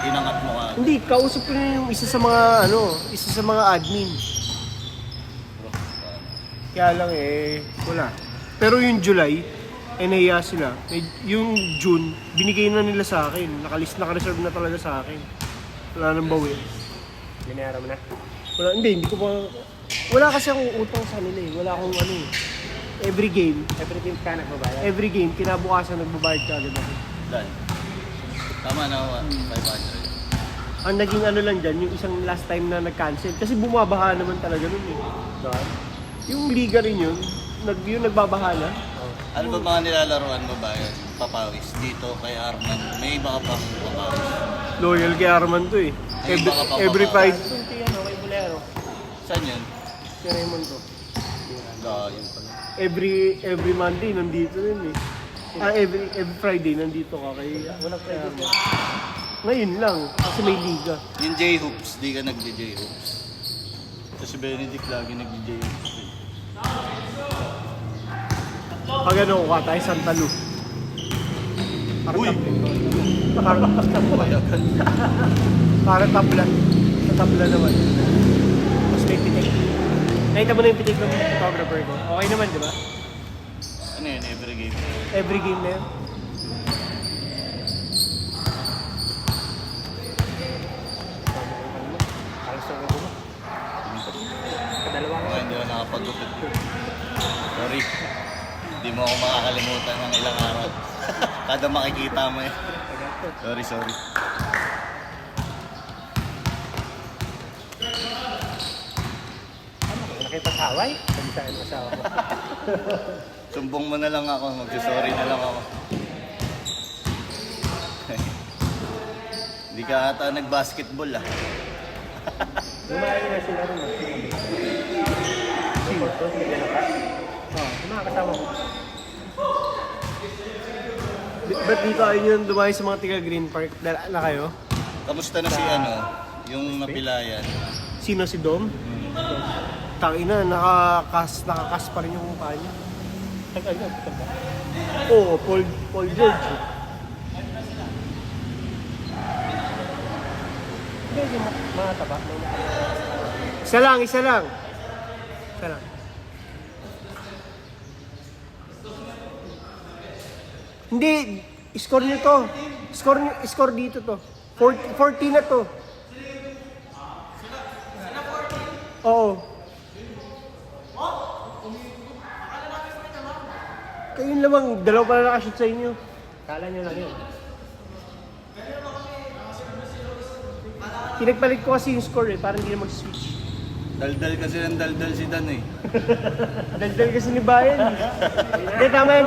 inangat mo ka. Hindi, kausap ko na yung isa sa mga admin. Kaya lang wala. Pero yung July, nahiya sila. Yung June, binigay na nila sa akin. Naka-reserve na talaga sa akin. Wala nang bawi. Binayaran mo na? Wala, hindi ko pa... Wala kasi akong utang sa kanila eh. Wala akong Every game ka nagbabayad? Every game, kinabukasan nagbabayad ka agad ako. Dan. Tama na ako, 500. Ang naging lang dyan, yung isang last time na nag-cancel. Kasi bumabaha naman talaga nun eh. Yung liga rin yun, yung nagbabaha na. Ano ba mga nilalaroan mo ba yun? Papawis dito kay Arman. May iba ka pang papawis. Loyal kay Arman to eh. Ay, baka pa Every baka. Friday. Kay Bolero. Saan yun? Si Raymond to. Yun pala. Every Monday nandito rin eh. Every Friday nandito ka kay... Walang Friday. Ngayon lang, kasi may liga. Yung J-Hoops, di ka nag-J-Hoops. Kasi Benedict lagi nag-J-Hoops. Pag kuha tayo Santa Lu. Uy! Para tabla. Sa tabla naman. Tapos may pitik. Nakita mo na yung pitik ng photographer ko. Okay naman, di ba? Ano yun, every game? Every game na yun. Mga hindi ako nakapag-gupit. Sorry. Hindi mo ako makakalimutan ng ilang araw. Kada makikita mo eh. Sorry. Nakipasaway? Sabitaan mo asawa ko. Sumbong mo na lang ako, magsasorry na lang ako. Hindi ka ata nag-basketball ah. Lumayan na sila rin. Sino to? May gano'n ka? Oo, yung mga kasama ko. Ba't dito ayun yung lumayan sa mga tiga Green Park? Dala na kayo? Kamusta na si yung napilayan? Sino si Dom? Tangina, nakakas pa rin yung mukha niya. Oo, Paul George. Hindi, mga taba. Isa lang. Hindi, score nyo to. Score dito to. 14 na to. Oo. Kayong lamang, dalawa pala nakashoot sa inyo. Kala nyo lang yun. Pinagpalit ko kasi yung score parang hindi na mag-switch. Daldal kasi ng daldal si Dan eh. Daldal kasi ni Bayan. Hindi, tama yan.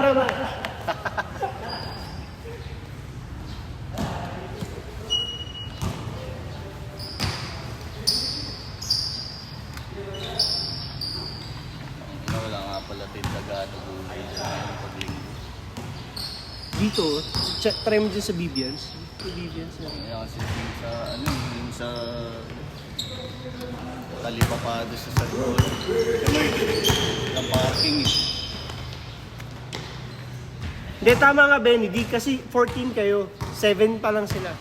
Wala nga pala tindagaan o gulay dyan paglinggo. Dito, try mo dyan sa Bibians. Bibians na rin. Kaya kasi yung sa talipapado sa Sagol. Yung parking eh. Hindi, tama nga Benny. Di kasi 14 kayo. 7 pa lang sila.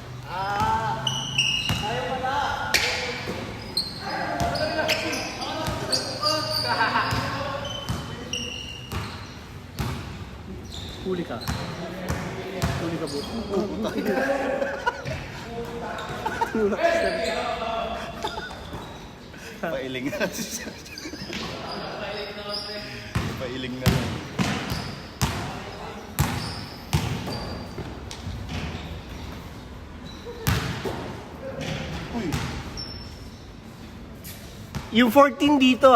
Huli ka. Huli ka, bro. Pailing na si Sergio. Pailing na lang. Uy. Yung 14 dito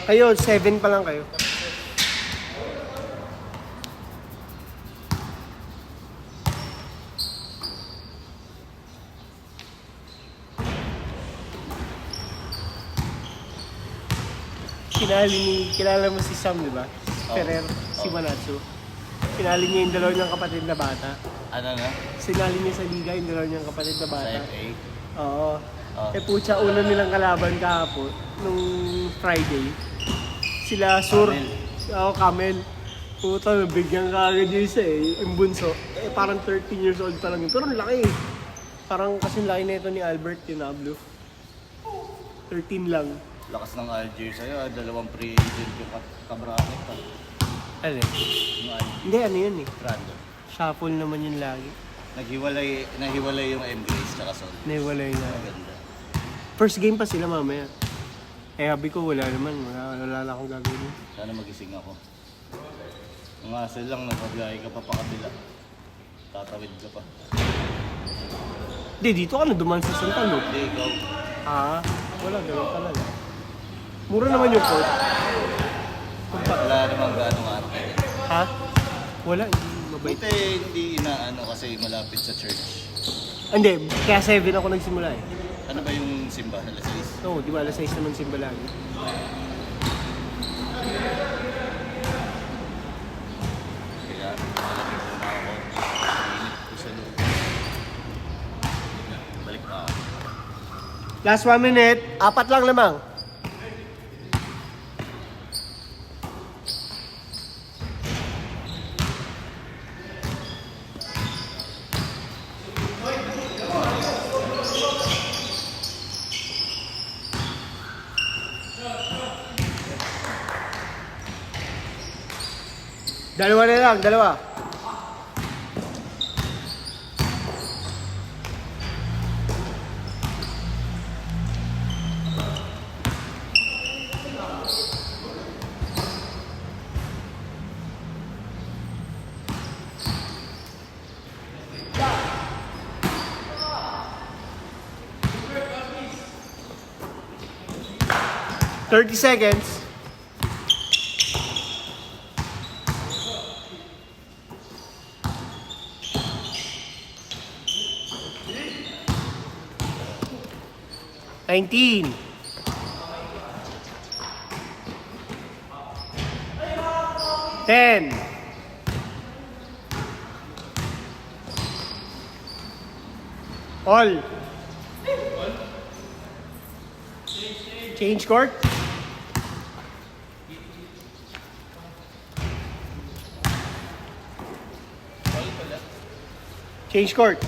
Kayo, 7 pa lang kayo. Kilala mo si Sam, di ba? Ferrer, si Manatsu. Pinali niya yung dalawa niyang kapatid na bata. Ano na? Sinali niya sa liga yung dalawa niyang kapatid na Sa bata. FA? Oo. Oh. Putya, una nilang kalaban kahapon, nung Friday. Sila Sur. Camel. Camel. Puta, nabigyan ka agad yung isa yung bunso. Parang 13 years old pa lang yun. Pero ang laki Parang kasing laki na ito ni Albert, yung Nablo. 13 lang. Lakas ng Algiers sa'yo, 2 pre-agent yung kabraket pa. Ano? Yung Algiers. Hindi, ano yun Brandon. Shuffle naman yun lagi. Nahiwalay yung M-Grace tsaka Sol. Naiwalay na. Maganda. First game pa sila mamaya. Habi ko wala naman. Wala na akong gagawin. Sana magising ako. Ang asal lang, nagpaglahi ka pa pakabila. Tatawid ka pa. Hindi, dito ka na duman sa Santa Lu. Hindi, ikaw. Wala, gano'n talaga. Mura naman yung court. Wala namang gano'ng arte. Wala, hindi mabait. Buti hindi inaano kasi malapit sa church. Hindi, kaya 7 ako nagsimula Ano ba yung simba? Alas 6? Oo, di ba alas 6 naman simba lagi. Kaya malamig na ako. Init ko sa loob. Balik na ako. Last 1 minute, 4 lang lamang. Dalawa na lang, dalawa. Thirty seconds. Nineteen. 10. All. change court. Change court.